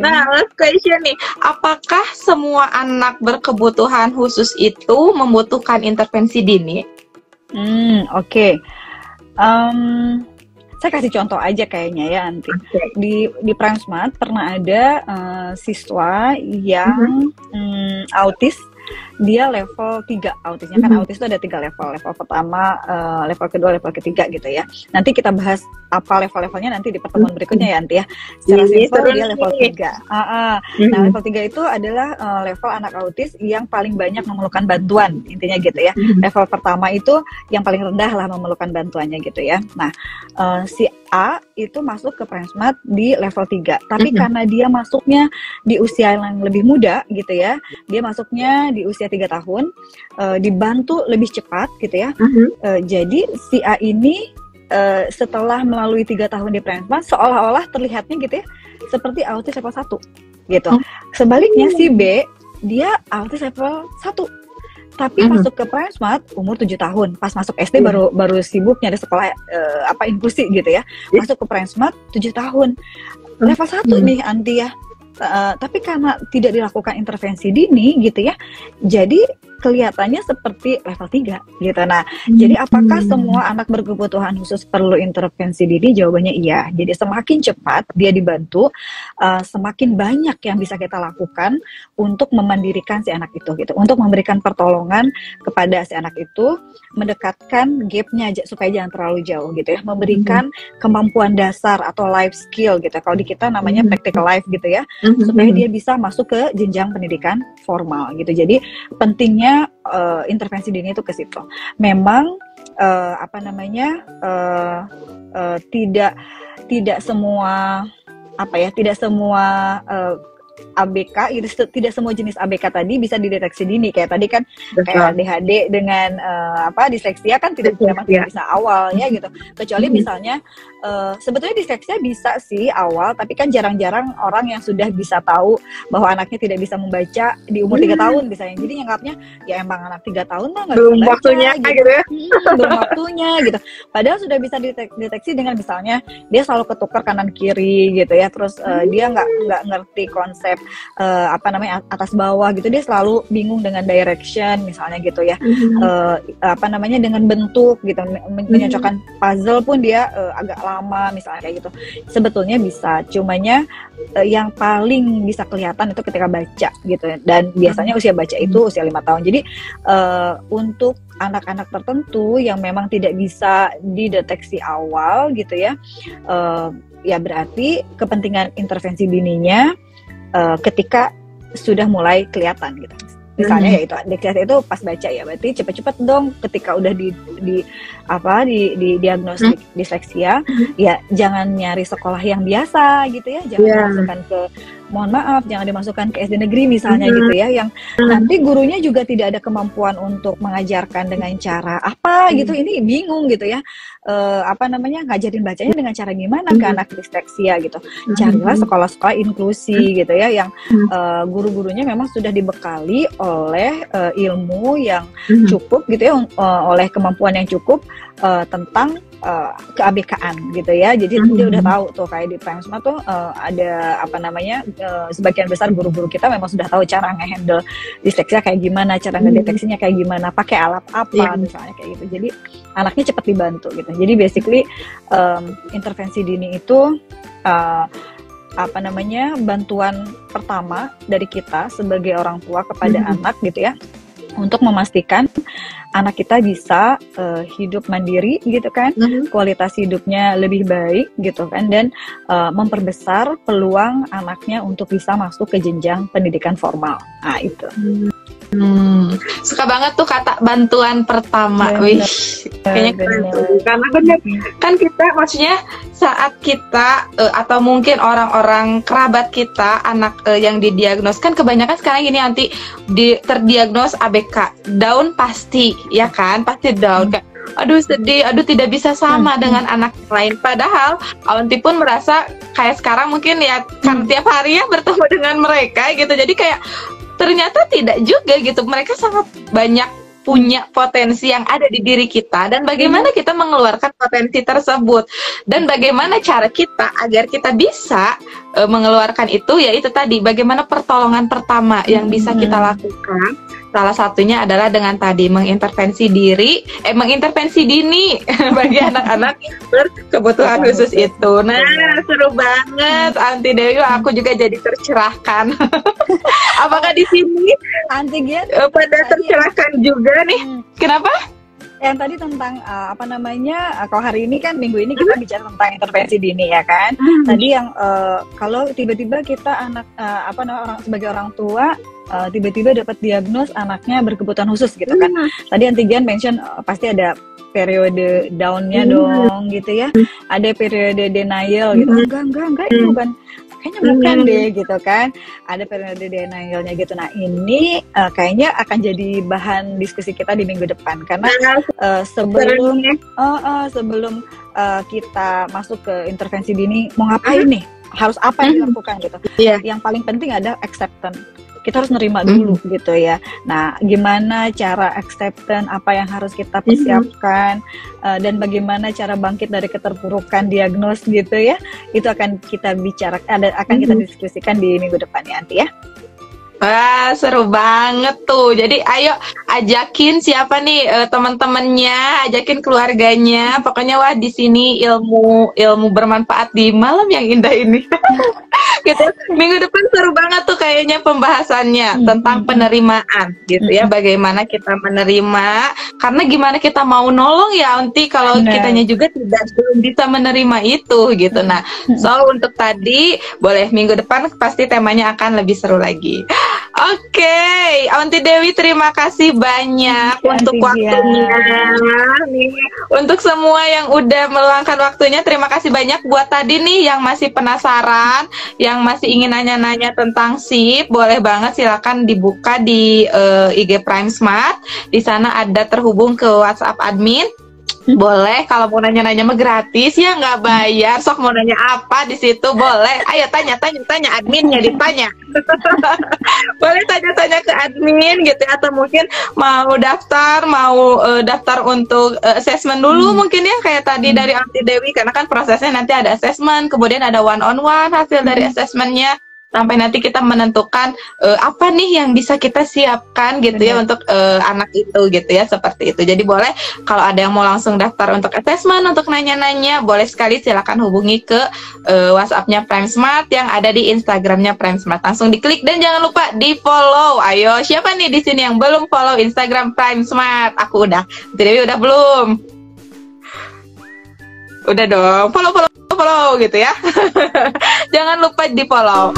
Nah, last question nih, apakah semua anak berkebutuhan khusus itu membutuhkan intervensi dini? Oke. Saya kasih contoh aja kayaknya ya, Anti. Di Prime pernah ada siswa yang autis. Dia level 3 autisnya, kan autis itu ada 3 level. Level pertama, level kedua, level ketiga gitu ya. Nanti kita bahas apa level-levelnya nanti di pertemuan berikutnya ya, Anti ya. Secara simpel dia level 3. Nah, level 3 itu adalah level anak autis yang paling banyak memerlukan bantuan, intinya gitu ya. Level pertama itu yang paling rendah lah memerlukan bantuannya gitu ya. Nah, si A itu masuk ke Prime di level 3. Tapi karena dia masuknya di usia yang lebih muda gitu ya, dia masuknya di usia 3 tahun, dibantu lebih cepat gitu ya. Jadi si A ini setelah melalui 3 tahun di Prime seolah-olah terlihatnya gitu ya seperti autis level 1 gitu. Sebaliknya si B dia autis level 1. Tapi masuk ke Prime umur 7 tahun. Pas masuk SD baru sibuk nyari sekolah inklusi gitu ya. Masuk ke Prime 7 tahun. Level 1 nih, Anti ya. Tapi karena tidak dilakukan intervensi dini gitu ya, jadi kelihatannya seperti level 3 gitu. Nah, jadi apakah semua anak berkebutuhan khusus perlu intervensi dini? Jawabannya iya. Jadi semakin cepat dia dibantu, semakin banyak yang bisa kita lakukan untuk memandirikan si anak itu gitu. Untuk memberikan pertolongan kepada si anak itu, mendekatkan gapnya supaya jangan terlalu jauh gitu ya. Memberikan kemampuan dasar atau life skill gitu. Kalau di kita namanya practical life gitu ya. Supaya dia bisa masuk ke jenjang pendidikan formal gitu. Jadi pentingnya intervensi dini itu ke situ. Memang tidak semua ABK gitu, tidak semua jenis ABK tadi bisa dideteksi dini. Kayak tadi kan kayak ADHD dengan disleksia kan tidak bisa awalnya gitu. Kecuali misalnya sebetulnya disleksia bisa sih awal, tapi kan jarang-jarang orang yang sudah bisa tahu bahwa anaknya tidak bisa membaca di umur 3 tahun misalnya. Jadi nganggapnya ya emang anak 3 tahun mah nggak bisa belum baca, waktunya gitu ya. Belum waktunya gitu. Padahal sudah bisa deteksi dengan misalnya dia selalu ketukar kanan kiri gitu ya. Terus dia nggak ngerti konsep atas bawah gitu, dia selalu bingung dengan direction misalnya gitu ya. Dengan bentuk gitu, menyocokkan puzzle pun dia agak lama misalnya kayak gitu. Sebetulnya bisa, cumanya yang paling bisa kelihatan itu ketika baca gitu ya. Dan biasanya usia baca itu usia 5 tahun. Jadi untuk anak-anak tertentu yang memang tidak bisa dideteksi awal gitu ya, ya berarti kepentingan intervensi dininya ketika sudah mulai kelihatan gitu. Misalnya ya itu diagnosis itu pas baca ya, berarti cepet-cepet dong ketika udah di diagnosis disleksia, ya jangan nyari sekolah yang biasa gitu ya, jangan dimasukkan ke, mohon maaf, jangan dimasukkan ke SD negeri misalnya gitu ya, yang nanti gurunya juga tidak ada kemampuan untuk mengajarkan dengan cara apa gitu, ini bingung gitu ya, ngajarin bacanya dengan cara gimana ke anak disleksia gitu. Carilah sekolah-sekolah inklusi gitu ya, yang guru-gurunya memang sudah dibekali oleh ilmu yang cukup gitu ya, oleh kemampuan yang cukup tentang keABK-an gitu ya. Jadi dia udah tahu tuh, kayak di Prime tuh ada sebagian besar guru-guru kita memang sudah tahu cara nge-handle disleksia kayak gimana, cara ngedeteksinya kayak gimana, pakai alat apa misalnya kayak gitu. Jadi anaknya cepat dibantu gitu. Jadi basically intervensi dini itu bantuan pertama dari kita sebagai orang tua kepada anak gitu ya, untuk memastikan anak kita bisa hidup mandiri gitu kan, kualitas hidupnya lebih baik gitu kan, dan memperbesar peluang anaknya untuk bisa masuk ke jenjang pendidikan formal. Nah itu. Suka banget tuh kata bantuan pertama. Wih, kayaknya keren tuh. Karena bener kan kita, maksudnya saat kita atau mungkin orang-orang kerabat kita anak yang didiagnos, kan kebanyakan sekarang gini nanti terdiagnos ABK, down pasti ya kan, pasti down, kayak aduh sedih, aduh tidak bisa sama dengan anak lain. Padahal Aunty pun merasa kayak sekarang mungkin ya kan tiap hari ya bertemu dengan mereka gitu, jadi kayak ternyata tidak juga gitu, mereka sangat banyak punya potensi yang ada di diri kita, dan bagaimana kita mengeluarkan potensi tersebut, dan bagaimana cara kita agar kita bisa mengeluarkan itu, yaitu tadi bagaimana pertolongan pertama yang bisa kita lakukan. Salah satunya adalah dengan tadi mengintervensi dini bagi anak-anak berkebutuhan khusus itu. Nah, seru banget, Aunty Dewi. Aku juga jadi tercerahkan. Apakah di sini Aunty Gian pada tercerahkan juga nih? Kenapa? Yang tadi tentang kalau hari ini kan minggu ini kita bicara tentang intervensi dini ya kan. Tadi yang kalau tiba-tiba kita sebagai orang tua tiba-tiba dapat diagnos anaknya berkebutuhan khusus gitu kan. Tadi Aunty Gian mention pasti ada periode down-nya dong gitu ya. Ada periode denial gitu. Enggak itu bukan, kayaknya bukan deh gitu kan. Ada periode denial-nya gitu. Nah ini kayaknya akan jadi bahan diskusi kita di minggu depan, karena sebelum kita masuk ke intervensi dini, mau ngapain nih, harus apa yang dilakukan gitu. Yang paling penting ada acceptance. Kita harus nerima dulu gitu ya. Nah, gimana cara acceptance, apa yang harus kita persiapkan, dan bagaimana cara bangkit dari keterpurukan diagnos gitu ya. Itu akan kita akan kita diskusikan di minggu depan ya, Aunty ya. Wah, seru banget tuh. Jadi ayo ajakin siapa nih teman-temannya, ajakin keluarganya. Pokoknya wah, di sini ilmu bermanfaat di malam yang indah ini. Gitu. Minggu depan seru banget tuh kayaknya pembahasannya tentang penerimaan gitu ya. Bagaimana kita menerima, karena gimana kita mau nolong ya Aunty kalau kitanya juga belum bisa menerima itu gitu. Nah, so untuk tadi boleh minggu depan pasti temanya akan lebih seru lagi. Oke, Aunty Dewi terima kasih banyak untuk waktunya nih. Untuk semua yang udah meluangkan waktunya, terima kasih banyak. Buat tadi nih yang masih penasaran, yang masih ingin nanya-nanya tentang SIP, boleh banget silakan dibuka di IG Prime Smart. Di sana ada terhubung ke WhatsApp admin. Boleh, kalau mau nanya-nanya mah gratis ya, nggak bayar. Sok mau nanya apa di situ boleh. Ayo tanya adminnya ditanya. Boleh tanya-tanya ke admin gitu, atau mungkin mau daftar untuk assessment dulu mungkin ya, kayak tadi dari Aunty Dewi, karena kan prosesnya nanti ada assessment, kemudian ada one-on-one hasil dari assessmentnya, sampai nanti kita menentukan apa nih yang bisa kita siapkan gitu ya untuk anak itu gitu ya, seperti itu. Jadi boleh kalau ada yang mau langsung daftar untuk assessment, untuk nanya-nanya, boleh sekali silakan hubungi ke WhatsApp-nya Prime Smart yang ada di Instagram-nya Prime Smart. Langsung diklik dan jangan lupa di-follow. Ayo, siapa nih di sini yang belum follow Instagram Prime Smart? Aku udah. Dewi udah belum? Udah dong. Follow gitu ya. Jangan lupa di-follow.